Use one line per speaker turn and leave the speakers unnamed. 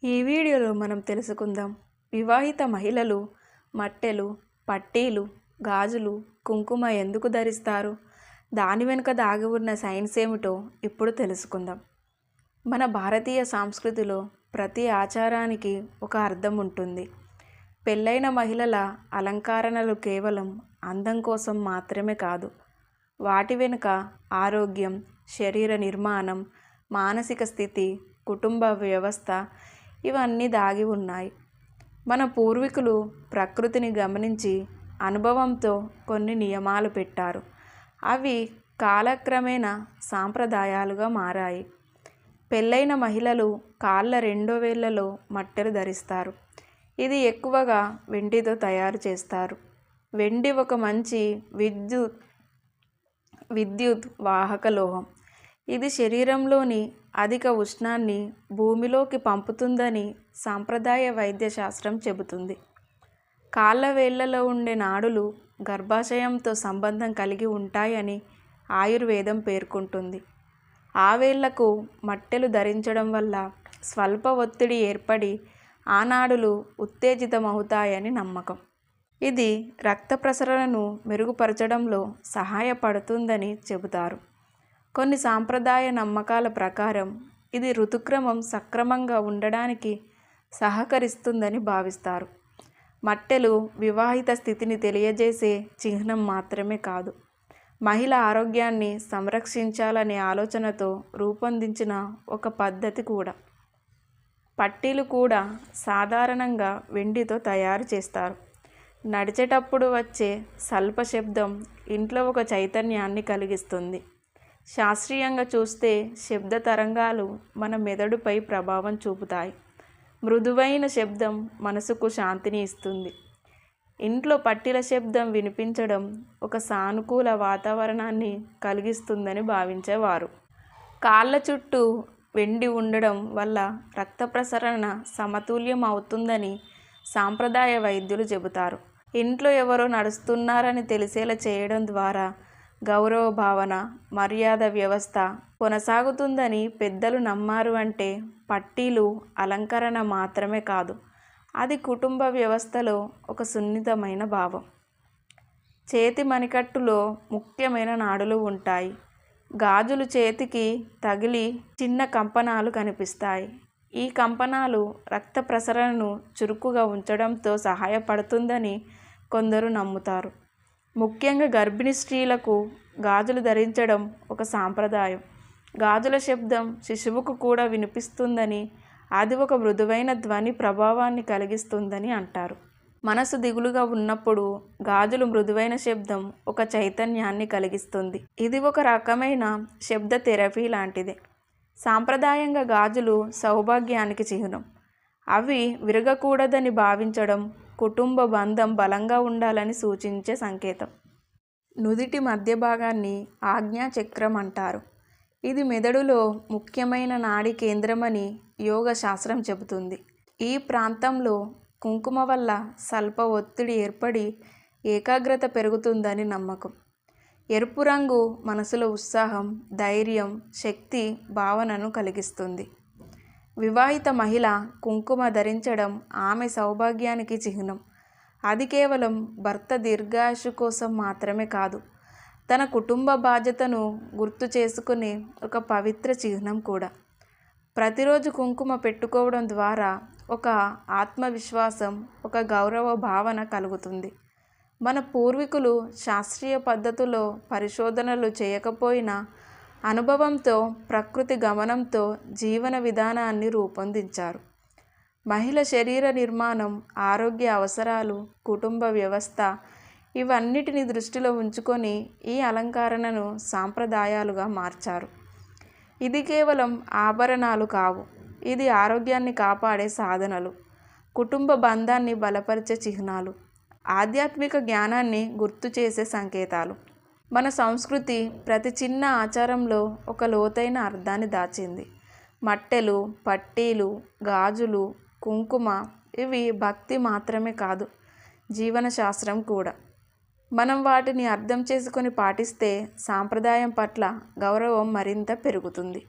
ఈ వీడియోలో మనం తెలుసుకుందాం వివాహిత మహిళలు మట్టెలు, పట్టీలు, గాజులు, కుంకుమ ఎందుకు ధరిస్తారు, దాని వెనుక దాగి ఉన్న సైన్స్ ఏమిటో ఇప్పుడు తెలుసుకుందాం. మన భారతీయ సంస్కృతిలో ప్రతి ఆచారానికి ఒక అర్థం ఉంటుంది. పెళ్ళైన మహిళల అలంకరణలు కేవలం అందం కోసం మాత్రమే కాదు, వాటి వెనుక ఆరోగ్యం, శరీర నిర్మాణం, మానసిక స్థితి, కుటుంబ వ్యవస్థ ఇవన్నీ దాగి ఉన్నాయి. మన పూర్వీకులు ప్రకృతిని గమనించి అనుభవంతో కొన్ని నియమాలు పెట్టారు. అవి కాలక్రమేణా సాంప్రదాయాలుగా మారాయి. పెళ్ళైన మహిళలు కాళ్ళ రెండో వేళ్లలో మట్టెలు ధరిస్తారు. ఇది ఎక్కువగా వెండితో తయారు చేస్తారు. వెండి ఒక మంచి విద్యుత్ వాహక లోహం. ఇది శరీరంలోని అధిక ఉష్ణాన్ని భూమిలోకి పంపుతుందని సాంప్రదాయ వైద్య శాస్త్రం చెబుతుంది. కాళ్ళ వేళ్లలో ఉండే నాడులు గర్భాశయంతో సంబంధం కలిగి ఉంటాయని ఆయుర్వేదం పేర్కొంటుంది. ఆ వేళ్లకు మట్టెలు ధరించడం వల్ల స్వల్ప ఒత్తిడి ఏర్పడి ఆ నాడులు ఉత్తేజితమవుతాయని నమ్మకం. ఇది రక్త ప్రసరణను మెరుగుపరచడంలో సహాయపడుతుందని చెబుతారు. కొన్ని సాంప్రదాయ నమ్మకాల ప్రకారం ఇది ఋతుక్రమం సక్రమంగా ఉండడానికి సహకరిస్తుందని భావిస్తారు. మట్టెలు వివాహిత స్థితిని తెలియజేసే చిహ్నం మాత్రమే కాదు, మహిళ ఆరోగ్యాన్ని సంరక్షించాలనే ఆలోచనతో రూపొందించిన ఒక పద్ధతి కూడా. పట్టీలు కూడా సాధారణంగా వెండితో తయారు చేస్తారు. నడిచేటప్పుడు వచ్చే స్వల్ప శబ్దం ఇంట్లో ఒక చైతన్యాన్ని కలిగిస్తుంది. శాస్త్రీయంగా చూస్తే శబ్ద తరంగాలు మన మెదడుపై ప్రభావం చూపుతాయి. మృదువైన శబ్దం మనసుకు శాంతిని ఇస్తుంది. ఇంట్లో పట్టీల శబ్దం వినిపించడం ఒక సానుకూల వాతావరణాన్ని కలిగిస్తుందని భావించేవారు. కాళ్ళ చుట్టూ వెండి ఉండడం వల్ల రక్త ప్రసరణ సమతుల్యం అవుతుందని సాంప్రదాయ వైద్యులు చెబుతారు. ఇంట్లో ఎవరో నడుస్తున్నారని తెలిసేలా చేయడం ద్వారా గౌరవ భావన, మర్యాద వ్యవస్థ కొనసాగుతుందని పెద్దలు నమ్మారు. అంటే పట్టీలు అలంకరణ మాత్రమే కాదు, అది కుటుంబ వ్యవస్థలో ఒక సున్నితమైన భావం. చేతి మణికట్టులో ముఖ్యమైన నాడులు ఉంటాయి. గాజులు చేతికి తగిలి చిన్న కంపనాలు కనిపిస్తాయి. ఈ కంపనాలు రక్త ప్రసరణను చురుకుగా ఉంచడంతో సహాయపడుతుందని కొందరు నమ్ముతారు. ముఖ్యంగా గర్భిణీ స్త్రీలకు గాజులు ధరించడం ఒక సాంప్రదాయం. గాజుల శబ్దం శిశువుకు కూడా వినిపిస్తుందని, అది ఒక మృదువైన ధ్వని ప్రభావాన్ని కలిగిస్తుందని అంటారు. మనసు దిగులుగా ఉన్నప్పుడు గాజులు మృదువైన శబ్దం ఒక చైతన్యాన్ని కలిగిస్తుంది. ఇది ఒక రకమైన శబ్ద థెరపీ లాంటిదే. సాంప్రదాయంగా గాజులు సౌభాగ్యానికి చిహ్నం. అవి విరగకూడదని భావించడం కుటుంబ బంధం బలంగా ఉండాలని సూచించే సంకేతం. నుదిటి మధ్య భాగాన్ని ఆజ్ఞా చక్రం అంటారు. ఇది మెదడులో ముఖ్యమైన నాడీ కేంద్రమని యోగ శాస్త్రం చెబుతుంది. ఈ ప్రాంతంలో కుంకుమ వల్ల స్వల్ప ఒత్తిడి ఏర్పడి ఏకాగ్రత పెరుగుతుందని నమ్మకం. ఎరుపు రంగు మనసులో ఉత్సాహం, ధైర్యం, శక్తి భావనను కలిగిస్తుంది. వివాహిత మహిళ కుంకుమ ధరించడం ఆమె సౌభాగ్యానికి చిహ్నం. అది కేవలం భర్త దీర్ఘాయుషు కోసం మాత్రమే కాదు, తన కుటుంబ బాధ్యతను గుర్తు చేసుకునే ఒక పవిత్ర చిహ్నం కూడా. ప్రతిరోజు కుంకుమ పెట్టుకోవడం ద్వారా ఒక ఆత్మవిశ్వాసం, ఒక గౌరవ భావన కలుగుతుంది. మన పూర్వీకులు శాస్త్రీయ పద్ధతిలో పరిశోధనలు చేయకపోయినా అనుభవంతో, ప్రకృతి గమనంతో జీవన విధానాన్ని రూపొందించారు. మహిళ శరీర నిర్మాణం, ఆరోగ్య అవసరాలు, కుటుంబ వ్యవస్థ ఇవన్నిటిని దృష్టిలో ఉంచుకొని ఈ అలంకరణను సాంప్రదాయాలుగా మార్చారు. ఇది కేవలం ఆభరణాలు కావు, ఇది ఆరోగ్యాన్ని కాపాడే సాధనలు, కుటుంబ బంధాన్ని బలపరిచే చిహ్నాలు, ఆధ్యాత్మిక జ్ఞానాన్ని గుర్తు చేసే సంకేతాలు. మన సంస్కృతి ప్రతి చిన్న ఆచారంలో ఒక లోతైన అర్థాన్ని దాచింది. మట్టెలు, పట్టీలు, గాజులు, కుంకుమ ఇవి భక్తి మాత్రమే కాదు, జీవన శాస్త్రం కూడా. మనం వాటిని అర్థం చేసుకొని పాటిస్తే సాంప్రదాయం పట్ల గౌరవం మరింత పెరుగుతుంది.